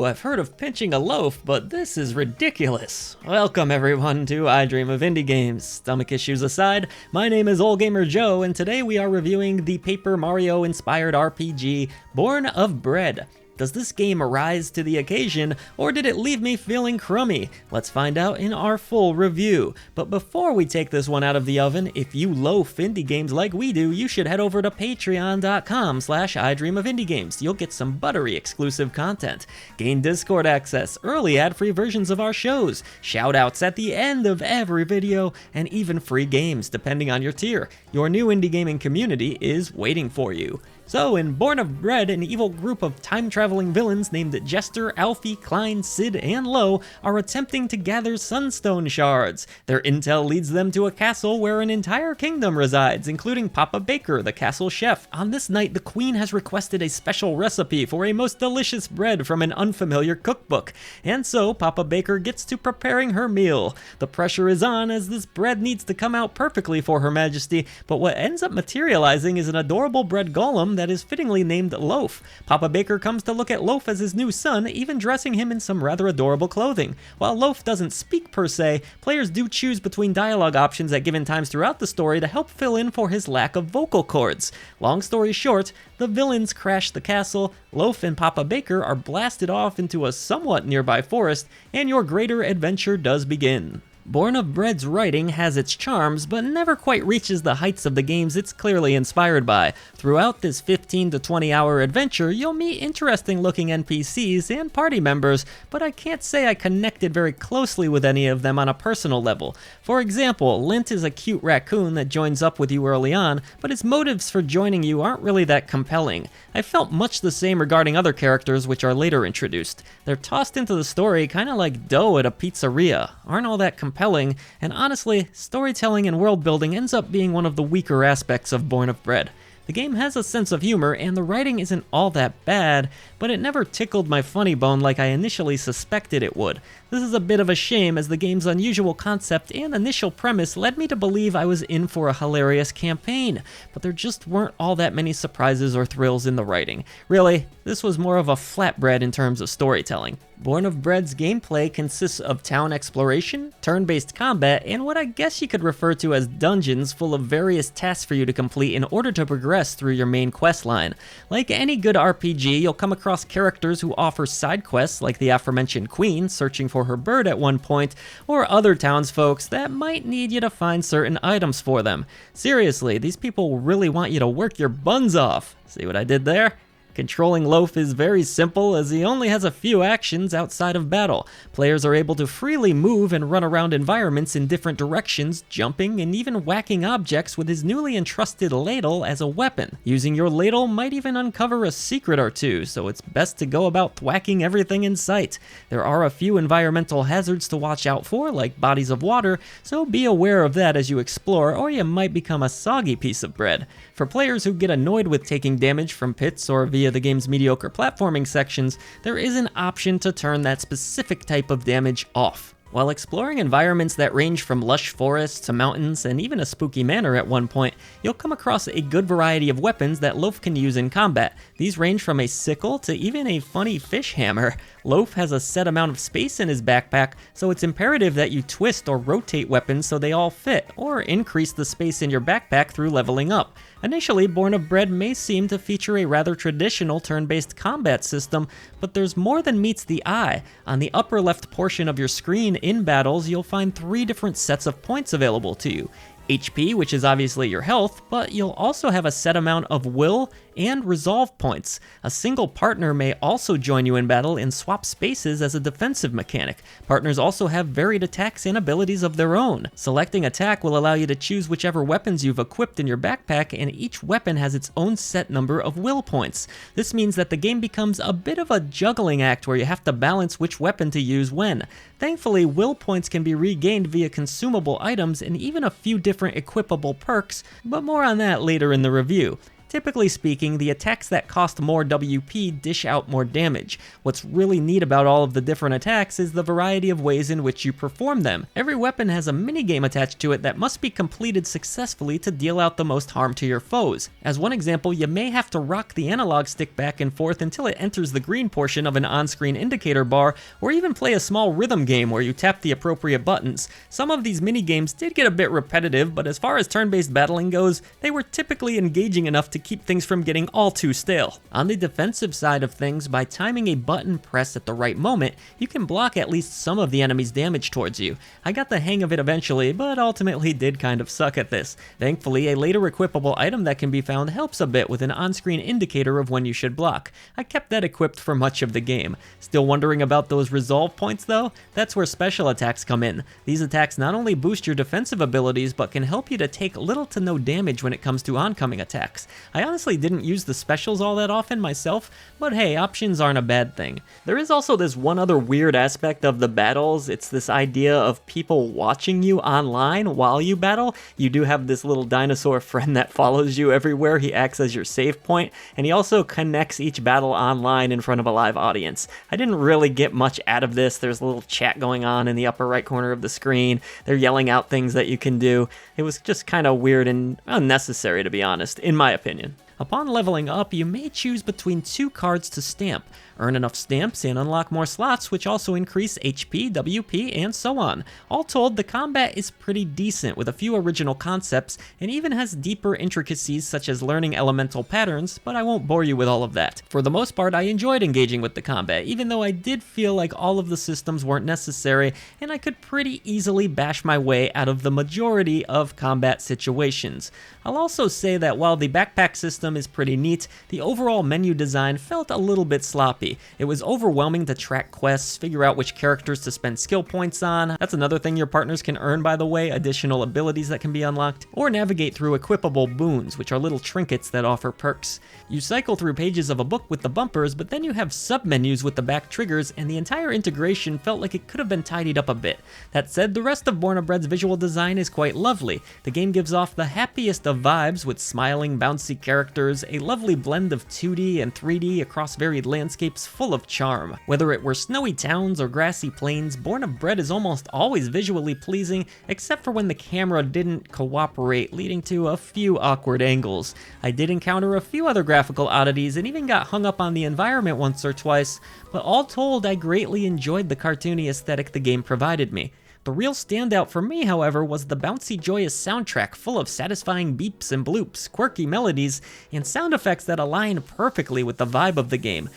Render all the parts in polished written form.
I've heard of pinching a loaf, but this is ridiculous. Welcome everyone to I Dream of Indie Games. Stomach issues aside, my name is OldGamer Joe, and today we are reviewing the Paper Mario-inspired RPG, Born of Bread. Does this game rise to the occasion, or did it leave me feeling crummy? Let's find out in our full review. But before we take this one out of the oven, if you loaf indie games like we do, you should head over to patreon.com/idreamofindiegames. You'll get some buttery exclusive content, gain Discord access, early ad-free versions of our shows, shout-outs at the end of every video, and even free games depending on your tier. Your new indie gaming community is waiting for you. So, in Born of Bread, an evil group of time-traveling villains named Jester, Alfie, Klein, Sid, and Lo are attempting to gather sunstone shards. Their intel leads them to a castle where an entire kingdom resides, including Papa Baker, the castle chef. On this night, the queen has requested a special recipe for a most delicious bread from an unfamiliar cookbook, and so Papa Baker gets to preparing her meal. The pressure is on as this bread needs to come out perfectly for Her Majesty, but what ends up materializing is an adorable bread golem that is fittingly named Loaf. Papa Baker comes to look at Loaf as his new son, even dressing him in some rather adorable clothing. While Loaf doesn't speak per se, players do choose between dialogue options at given times throughout the story to help fill in for his lack of vocal cords. Long story short, the villains crash the castle, Loaf and Papa Baker are blasted off into a somewhat nearby forest, and your greater adventure does begin. Born of Bread's writing has its charms, but never quite reaches the heights of the games it's clearly inspired by. Throughout this 15 to 20 hour adventure, you'll meet interesting looking NPCs and party members, but I can't say I connected very closely with any of them on a personal level. For example, Lint is a cute raccoon that joins up with you early on, but his motives for joining you aren't really that compelling. I felt much the same regarding other characters which are later introduced. They're tossed into the story kinda like dough at a pizzeria, aren't all that compelling, and honestly, storytelling and world building ends up being one of the weaker aspects of Born of Bread. The game has a sense of humor, and the writing isn't all that bad, but it never tickled my funny bone like I initially suspected it would. This is a bit of a shame, as the game's unusual concept and initial premise led me to believe I was in for a hilarious campaign, but there just weren't all that many surprises or thrills in the writing. Really, this was more of a flatbread in terms of storytelling. Born of Bread's gameplay consists of town exploration, turn-based combat, and what I guess you could refer to as dungeons full of various tasks for you to complete in order to progress through your main quest line. Like any good RPG, you'll come across characters who offer side quests like the aforementioned queen searching for her bird at one point, or other townsfolks that might need you to find certain items for them. Seriously, these people really want you to work your buns off. See what I did there? Controlling Loaf is very simple, as he only has a few actions outside of battle. Players are able to freely move and run around environments in different directions, jumping and even whacking objects with his newly entrusted ladle as a weapon. Using your ladle might even uncover a secret or two, so it's best to go about thwacking everything in sight. There are a few environmental hazards to watch out for, like bodies of water, so be aware of that as you explore, or you might become a soggy piece of bread. For players who get annoyed with taking damage from pits or via the game's mediocre platforming sections, there is an option to turn that specific type of damage off. While exploring environments that range from lush forests to mountains and even a spooky manor at one point, you'll come across a good variety of weapons that Loaf can use in combat. These range from a sickle to even a funny fish hammer. Loaf has a set amount of space in his backpack, so it's imperative that you twist or rotate weapons so they all fit, or increase the space in your backpack through leveling up. Initially, Born of Bread may seem to feature a rather traditional turn-based combat system, but there's more than meets the eye. On the upper left portion of your screen in battles, you'll find 3 different sets of points available to you. HP, which is obviously your health, but you'll also have a set amount of will and resolve points. A single partner may also join you in battle and swap spaces as a defensive mechanic. Partners also have varied attacks and abilities of their own. Selecting attack will allow you to choose whichever weapons you've equipped in your backpack, and each weapon has its own set number of will points. This means that the game becomes a bit of a juggling act where you have to balance which weapon to use when. Thankfully, will points can be regained via consumable items and even a few different equipable perks, but more on that later in the review. Typically speaking, the attacks that cost more WP dish out more damage. What's really neat about all of the different attacks is the variety of ways in which you perform them. Every weapon has a minigame attached to it that must be completed successfully to deal out the most harm to your foes. As one example, you may have to rock the analog stick back and forth until it enters the green portion of an on-screen indicator bar, or even play a small rhythm game where you tap the appropriate buttons. Some of these minigames did get a bit repetitive, but as far as turn-based battling goes, they were typically engaging enough to keep things from getting all too stale. On the defensive side of things, by timing a button press at the right moment, you can block at least some of the enemy's damage towards you. I got the hang of it eventually, but ultimately did kind of suck at this. Thankfully, a later equipable item that can be found helps a bit with an on-screen indicator of when you should block. I kept that equipped for much of the game. Still wondering about those resolve points though? That's where special attacks come in. These attacks not only boost your defensive abilities, but can help you to take little to no damage when it comes to oncoming attacks. I honestly didn't use the specials all that often myself, but hey, options aren't a bad thing. There is also this one other weird aspect of the battles. It's this idea of people watching you online while you battle. You do have this little dinosaur friend that follows you everywhere. He acts as your save point, and he also connects each battle online in front of a live audience. I didn't really get much out of this. There's a little chat going on in the upper right corner of the screen. They're yelling out things that you can do. It was just kind of weird and unnecessary, to be honest, in my opinion. Upon leveling up, you may choose between 2 cards to stamp. Earn enough stamps and unlock more slots, which also increase HP, WP, and so on. All told, the combat is pretty decent with a few original concepts, and even has deeper intricacies such as learning elemental patterns, but I won't bore you with all of that. For the most part, I enjoyed engaging with the combat, even though I did feel like all of the systems weren't necessary, and I could pretty easily bash my way out of the majority of combat situations. I'll also say that while the backpack system is pretty neat, the overall menu design felt a little bit sloppy. It was overwhelming to track quests, figure out which characters to spend skill points on. That's another thing your partners can earn, by the way, additional abilities that can be unlocked, or navigate through equipable boons, which are little trinkets that offer perks. You cycle through pages of a book with the bumpers, but then you have sub-menus with the back triggers, and the entire integration felt like it could have been tidied up a bit. That said, the rest of Born of Bread's visual design is quite lovely. The game gives off the happiest of vibes with smiling, bouncy characters, a lovely blend of 2D and 3D across varied landscapes full of charm. Whether it were snowy towns or grassy plains, Born of Bread is almost always visually pleasing, except for when the camera didn't cooperate, leading to a few awkward angles. I did encounter a few other graphical oddities and even got hung up on the environment once or twice, but all told, I greatly enjoyed the cartoony aesthetic the game provided me. The real standout for me, however, was the bouncy, joyous soundtrack full of satisfying beeps and bloops, quirky melodies, and sound effects that align perfectly with the vibe of the game.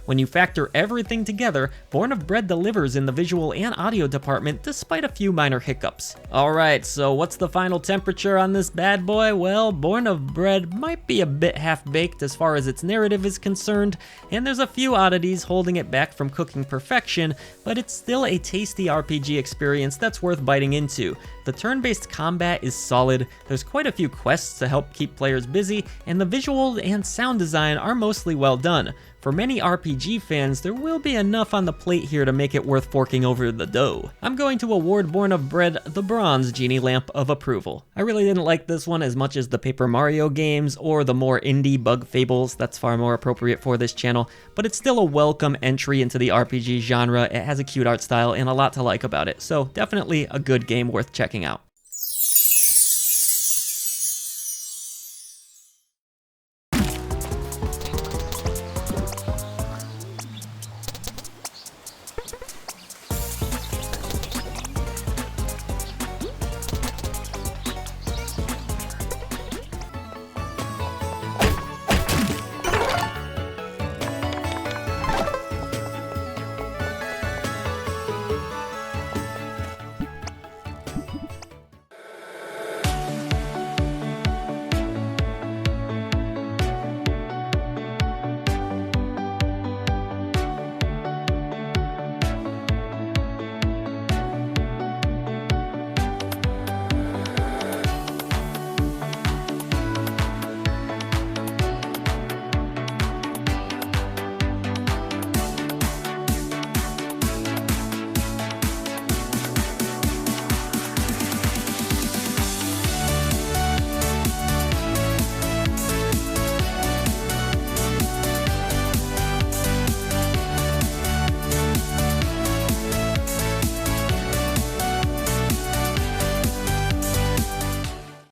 When you factor everything together, Born of Bread delivers in the visual and audio department despite a few minor hiccups. Alright, so what's the final temperature on this bad boy? Well, Born of Bread might be a bit half-baked as far as its narrative is concerned, and there's a few oddities holding it back from cooking perfection, but it's still a tasty RPG experience that's worth biting into. The turn-based combat is solid, there's quite a few quests to help keep players busy, and the visual and sound design are mostly well done. For many RPG fans, there will be enough on the plate here to make it worth forking over the dough. I'm going to award Born of Bread the bronze genie lamp of approval. I really didn't like this one as much as the Paper Mario games or the more indie Bug Fables. That's far more appropriate for this channel, but it's still a welcome entry into the RPG genre. It has a cute art style and a lot to like about it, so definitely a good game worth checking out.